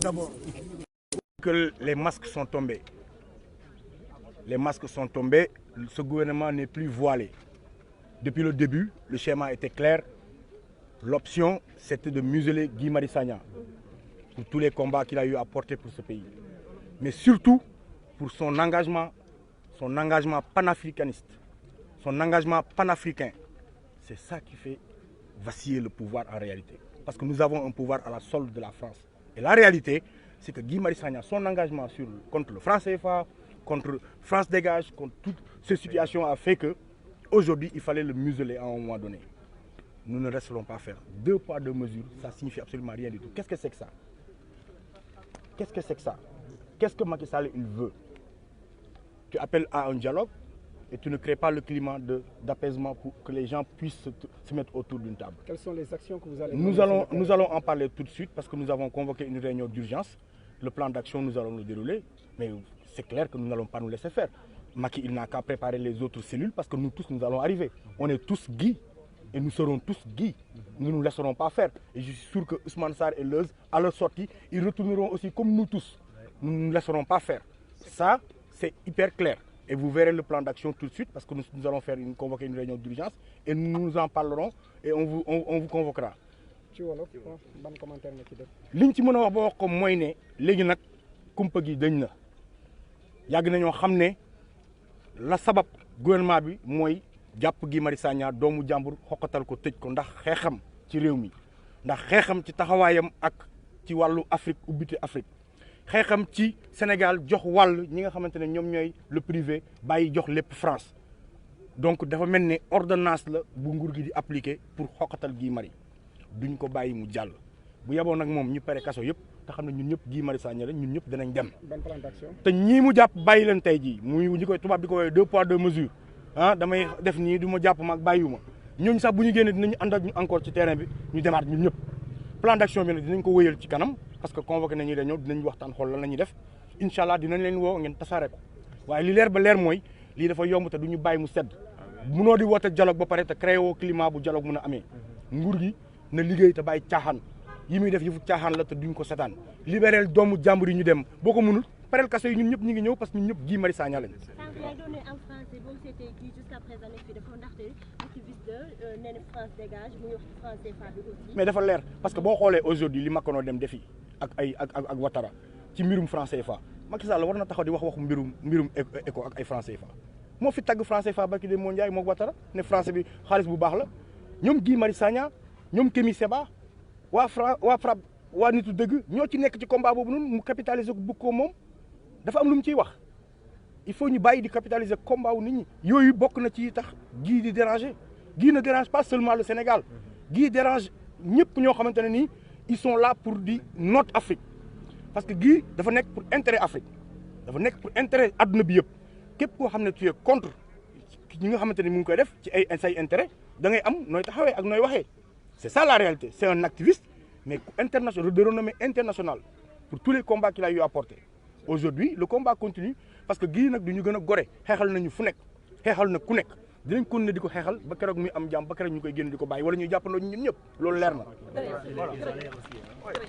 d'abord. Que les masques sont tombés. Les masques sont tombés, ce gouvernement n'est plus voilé. Depuis le début, le schéma était clair. L'option, c'était de museler Guy Marius Sagna pour tous les combats qu'il a eu à porter pour ce pays. Mais surtout pour son engagement panafricaniste, son engagement panafricain. C'est ça qui fait vaciller le pouvoir en réalité. Parce que nous avons un pouvoir à la solde de la France. Et la réalité, c'est que Guy Marius Sagna, son engagement contre le franc CFA, contre France Dégage, contre toutes ces situations a fait que aujourd'hui il fallait le museler à un moment donné. Nous ne resterons pas faire 2 poids 2 mesures, ça signifie absolument rien du tout. Qu'est-ce que c'est que ça? Qu'est-ce que c'est que ça? Qu'est-ce que Macky Sall il veut? Tu appelles à un dialogue et tu ne crées pas le climat d'apaisement pour que les gens puissent se mettre autour d'une table. Quelles sont les actions que vous allez nous allons en parler tout de suite parce que nous avons convoqué une réunion d'urgence. Le plan d'action, nous allons le dérouler, mais c'est clair que nous n'allons pas nous laisser faire. Macky, il n'a qu'à préparer les autres cellules parce que nous tous, nous allons arriver. On est tous Guy et nous serons tous Guy. Nous ne nous laisserons pas faire. Et je suis sûr que Ousmane Sarr et Leuz, à leur sortie, ils retourneront aussi comme nous tous. Nous ne nous laisserons pas faire. Ça, c'est hyper clair. Et vous verrez le plan d'action tout de suite parce que nous allons convoquer une réunion d'urgence et nous en parlerons et on vous convoquera. ci wolof ban commentaire nga ci def. liñ ci mën a wax ba wax ko mooy ne léegi nag kumpa gi dañ na yàgg nañoo xam ne la sabab gouvernement bi mooy jàpp Guy Marius Sagna doomu jàmbur xoqatal ko tëj ko ndax xeexam ci réew mi ndax xeexam ci taxawaayam ak ci wàllu Afrique ubbite Afrique xeexam ci Sénégal jox wàll ñi nga xamante ne ñoom ñooy le privé bàyyi jox lépp France donc dafa mel ne ordonnance la bu nguur gi di appliquer pour xoqatal Guy Marius duñ ko bàyyi mu jàll bu yeboon nag moom ñu pare kaso yëpp te xam ne ñun ñëpp Guy Marius Sagna ñun ñëpp danañ dem. ban plan d'action. te ñii mu jàpp bàyyi leen tey jii muy ñi koy tubaab di ko woowee 2 poids 2 mesures ah damay def nii du ma jàpp ma ak bàyyiwuma ñooñu sax bu ñu génnee dinañu ànd ak ñu encore ci terrain bi ñu demaat ñun ñëpp plan d'action bi nag dinañ ko wéyal ci kanam parce que convoqué nañu réunion dinañ waxtaan xool lan la ñuy def incha allah dinañ leen woo ngeen tasaare ko waaye li leer ba leer mooy lii dafa yomb te du ñu bàyyi mu sedd munoo di woote dialogue ba pare te créé woo climat bu dialogue mun a amee nguur gi na liggéey te bàyyi caaxaan yi muy def yëfu caaxaan la te duñ ko setaan libéral doomu jàmbur yi ñu dem boo ko mënul parel kaso yi ñun ñëpp ñu ngi ñëw parce que ñun ñëpp Guy Marius Sagna lañ. mais dafa leer parce que boo xoolee aujourd'hui li Macron dem defi ak Ouattara ci mbirum franc CFA Macky Sall war na taxaw di waxu mbirum éco ak ay franc CFA moo fi tagg franc CFA barki de moo Ndiaye moo Ouattara ne français bi xaalis bu baax la ñoom Guy Marius Sagna ñoom Kémi Séba waa FRAPP waa nitu dëgg ñoo ci nekk ci combat boobu noonu mu capitaliser ko bëgg ko moom dafa am lu mu ciy wax il faut ñu bàyyi di capitaliser combat wu nit ñi yooyu bokk na ci tax Guy di déranger Guy ne dérange pas seulement le Sénégal Guy dérange ñëpp ñoo xamante ne nii ils sont là pour di noot Afrique parce que Guy dafa nekk pour intérêt Afrique dafa nekk pour intérêt adduna bi yëpp képp koo xam ne tu es contre ñi nga xamante ne mu ngi koy def ci ay say intérêt da ngay am nooy taxawee ak nooy waxee c'est ça la réalité c'est un activiste mais international de renommée internationale pour tous les combats qu'il a eu à porter aujourd'hui le combat continue parce que Guy nag du ñu gën a gore xeexal nañu fu nekk xeexal na ku nekk dinañ continuer di ko xeexal ba keroog muy am jàmm ba keroog ñu koy génn di ko bàyyi wala ñuy jàppandoo ñun ñëpp loolu leer na.